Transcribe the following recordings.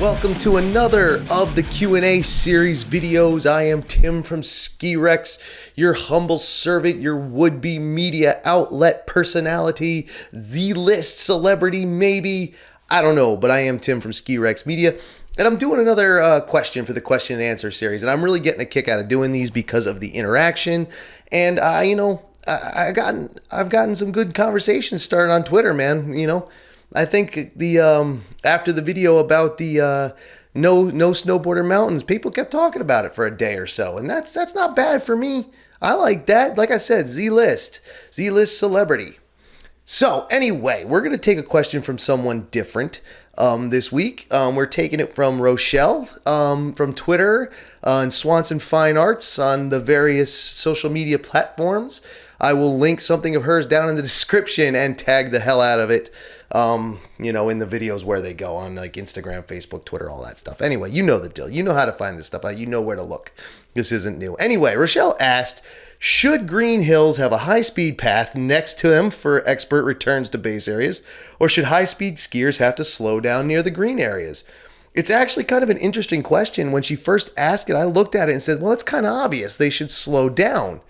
Welcome to another of the Q&A series videos. I am Tim from Ski Rex, your humble servant, your would-be media outlet personality, the list celebrity maybe. I don't know, but I am Tim from Ski Rex Media, and I'm doing another question for the question and answer series, and I'm really getting a kick out of doing these because of the interaction, and I've gotten some good conversations started on Twitter, man. I think the after the video about the no snowboarder mountains, people kept talking about it for a day or so, and that's not bad for me. I like that. Like I said, Z-list celebrity. So anyway, we're gonna take a question from someone different this week. We're taking it from Rochelle from Twitter and Swanson Fine Arts on the various social media platforms. I will link something of hers down in the description and tag the hell out of it. In the videos where they go on like Instagram, Facebook, Twitter, all that stuff. Anyway, you know the deal. You know how to find this stuff out. You know where to look. This isn't new. Anyway, Rochelle asked, should Green Hills have a high-speed path next to them for expert returns to base areas, or should high-speed skiers have to slow down near the green areas? It's actually kind of an interesting question. When she first asked it, I looked at it and said, well, it's kind of obvious. They should slow down.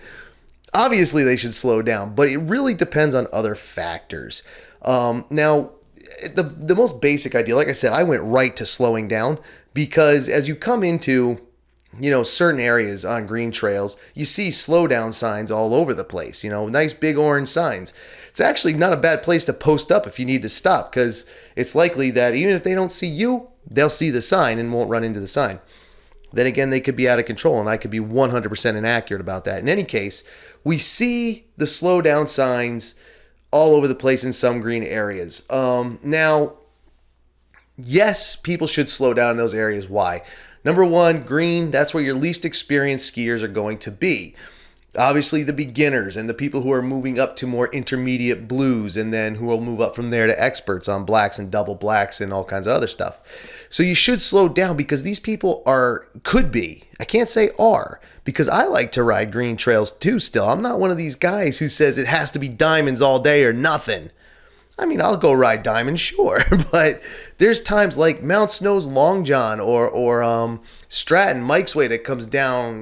Obviously, they should slow down, but it really depends on other factors. Now, the most basic idea, like I said, I went right to slowing down because as you come into, certain areas on green trails, you see slow down signs all over the place, nice big orange signs. It's actually not a bad place to post up if you need to stop because it's likely that even if they don't see you, they'll see the sign and won't run into the sign. Then again, they could be out of control and I could be 100% inaccurate about that. In any case, we see the slow down signs all over the place in some green areas. Now, yes, people should slow down in those areas. Why? Number one, green, that's where your least experienced skiers are going to be. Obviously, the beginners and the people who are moving up to more intermediate blues and then who will move up from there to experts on blacks and double blacks and all kinds of other stuff. So you should slow down because these people could be, I can't say are, because I like to ride green trails too still. I'm not one of these guys who says it has to be diamonds all day or nothing. I mean, I'll go ride diamonds, sure, but there's times like Mount Snow's Long John or Stratton, Mike's Way that comes down,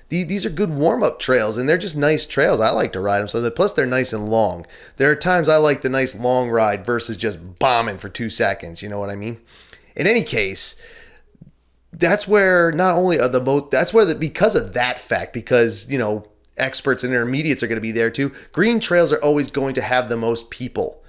These are good warm-up trails, and they're just nice trails. I like to ride them, plus they're nice and long. There are times I like the nice long ride versus just bombing for 2 seconds, you know what I mean? In any case, that's where not only are because of that fact, because, experts and intermediates are going to be there too, green trails are always going to have the most people.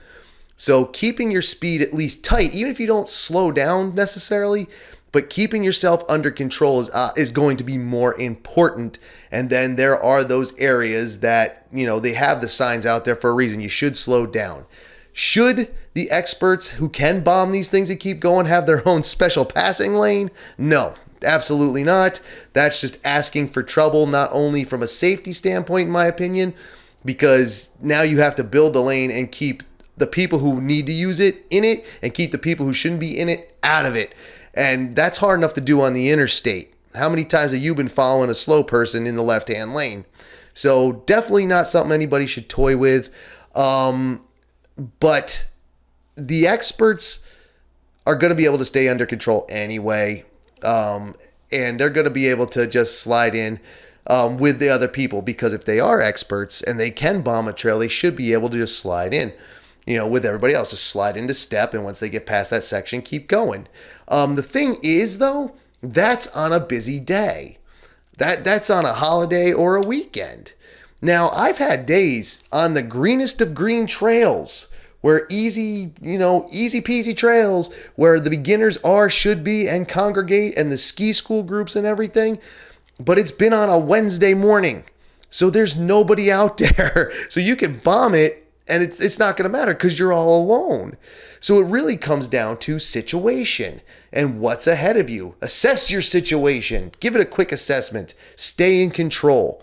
So keeping your speed at least tight, even if you don't slow down necessarily, but keeping yourself under control is going to be more important. And then there are those areas that, they have the signs out there for a reason. You should slow down. Should the experts who can bomb these things and keep going have their own special passing lane? No, absolutely not. That's just asking for trouble, not only from a safety standpoint, in my opinion, because now you have to build a lane and keep the people who need to use it in it and keep the people who shouldn't be in it out of it. And that's hard enough to do on the interstate. How many times have you been following a slow person in the left-hand lane? So definitely not something anybody should toy with. But the experts are going to be able to stay under control anyway. And they're going to be able to just slide in with the other people because if they are experts and they can bomb a trail, they should be able to just slide in. With everybody else, just slide into step, and once they get past that section, keep going. The thing is, though, that's on a busy day. That's on a holiday or a weekend. Now, I've had days on the greenest of green trails where easy peasy trails where the beginners should be and congregate and the ski school groups and everything, but it's been on a Wednesday morning. So there's nobody out there. So you can bomb it and it's not going to matter because you're all alone. So it really comes down to situation and what's ahead of you. Assess your situation. Give it a quick assessment. Stay in control.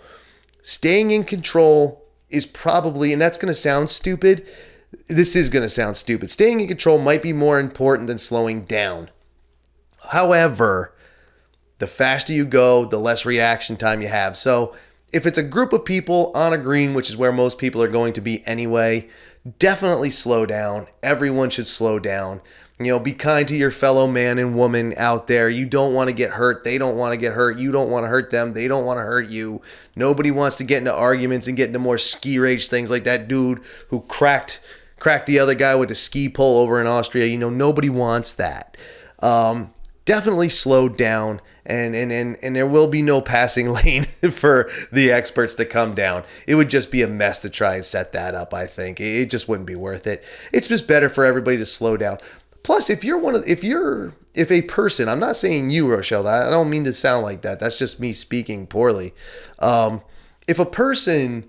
Staying in control is probably, and that's going to sound stupid. This is going to sound stupid. Staying in control might be more important than slowing down. However, The faster you go, the less reaction time you have. So if it's a group of people on a green, which is where most people are going to be anyway, definitely slow down. Everyone should slow down. Be kind to your fellow man and woman out there. You don't want to get hurt. They don't want to get hurt. You don't want to hurt them. They don't want to hurt you. Nobody wants to get into arguments and get into more ski rage things like that dude who cracked the other guy with the ski pole over in Austria. Nobody wants that. Definitely slow down, and there will be no passing lane for the experts to come down. It would just be a mess to try and set that up, I think. It just wouldn't be worth it. It's just better for everybody to slow down. Plus, if a person, I'm not saying you, Rochelle, I don't mean to sound like that. That's just me speaking poorly. If a person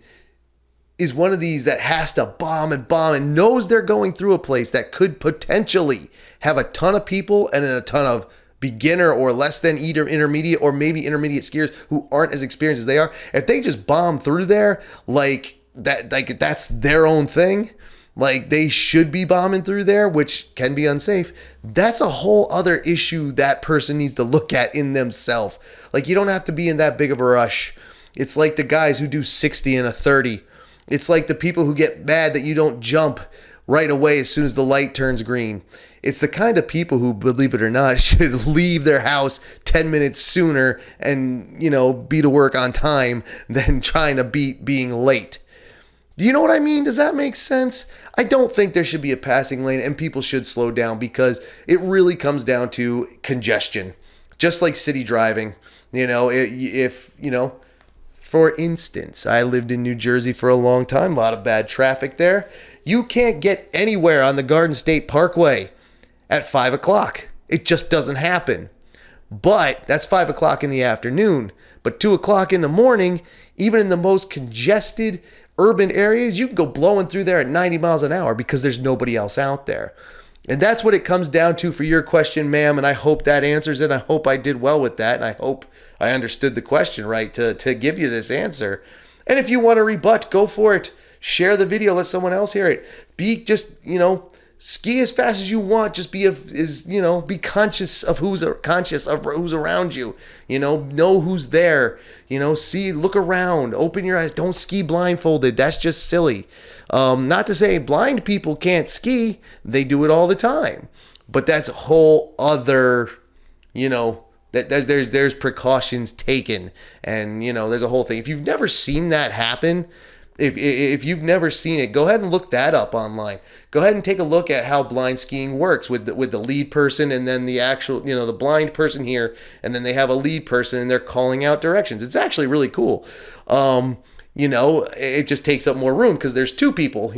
is one of these that has to bomb and knows they're going through a place that could potentially have a ton of people and a ton of beginner or less than either intermediate or maybe intermediate skiers who aren't as experienced as they are, if they just bomb through there like that's their own thing, like they should be bombing through there, which can be unsafe, that's a whole other issue that person needs to look at in themselves. Like, you don't have to be in that big of a rush. It's like the guys who do 60 and a 30. It's like the people who get mad that you don't jump right away as soon as the light turns green. It's the kind of people who, believe it or not, should leave their house 10 minutes sooner and, be to work on time than trying to beat being late. Do you know what I mean? Does that make sense? I don't think there should be a passing lane and people should slow down because it really comes down to congestion. Just like city driving. For instance, I lived in New Jersey for a long time, a lot of bad traffic there. You can't get anywhere on the Garden State Parkway at 5 o'clock. It just doesn't happen. But that's 5 o'clock in the afternoon. But 2 o'clock in the morning, even in the most congested urban areas, you can go blowing through there at 90 miles an hour because there's nobody else out there. And that's what it comes down to for your question, ma'am. And I hope that answers it. I hope I did well with that. And I hope I understood the question right to give you this answer. And if you want to rebut, go for it. Share the video. Let someone else hear it. Ski as fast as you want. Just be conscious of who's around you. Know who's there. Look around. Open your eyes. Don't ski blindfolded. That's just silly. Not to say blind people can't ski. They do it all the time. But that's a whole other, there's precautions taken. And, there's a whole thing. If you've never seen that happen, if you've never seen it, go ahead and look that up online. Go ahead and take a look at how blind skiing works with the lead person and then the actual, the blind person here, and then they have a lead person and they're calling out directions. It's actually really cool. It just takes up more room because there's two people,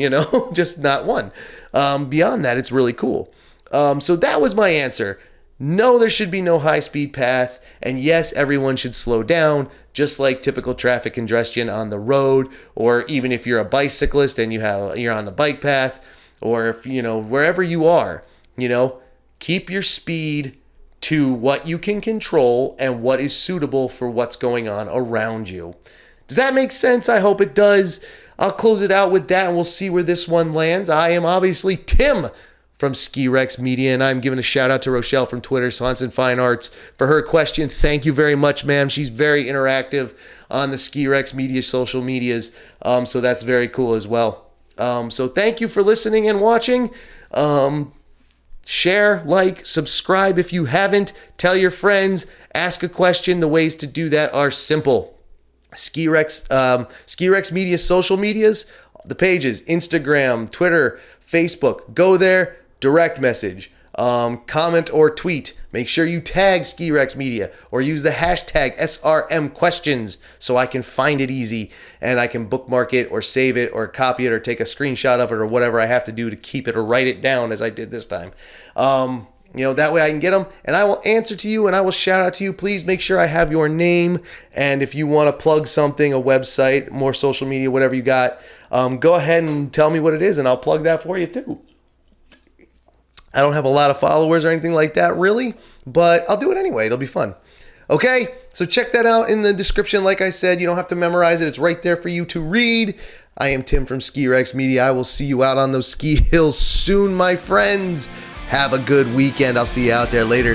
just not one. Beyond that, it's really cool. So that was my answer. No, there should be no high-speed path, and yes, everyone should slow down, just like typical traffic congestion on the road, or even if you're a bicyclist and you're on the bike path, or if, wherever you are, keep your speed to what you can control and what is suitable for what's going on around you. Does that make sense? I hope it does. I'll close it out with that, and we'll see where this one lands. I am obviously Tim from Ski Rex Media, and I'm giving a shout out to Rochelle from Twitter, Swanson Fine Arts, for her question. Thank you very much, ma'am. She's very interactive on the Ski Rex Media social medias, so that's very cool as well. So thank you for listening and watching. Share, like, subscribe if you haven't. Tell your friends. Ask a question. The ways to do that are simple. Ski Rex Media social medias, the pages, Instagram, Twitter, Facebook. Go there. Direct message, comment or tweet. Make sure you tag Ski Rex Media or use the hashtag SRM questions so I can find it easy and I can bookmark it or save it or copy it or take a screenshot of it or whatever I have to do to keep it or write it down as I did this time. That way I can get them and I will answer to you and I will shout out to you. Please make sure I have your name, and if you want to plug something, a website, more social media, whatever you got, go ahead and tell me what it is and I'll plug that for you too. I don't have a lot of followers or anything like that, really, but I'll do it anyway. It'll be fun. Okay, so check that out in the description. Like I said, you don't have to memorize it. It's right there for you to read. I am Tim from Ski Rex Media. I will see you out on those ski hills soon, my friends. Have a good weekend. I'll see you out there later.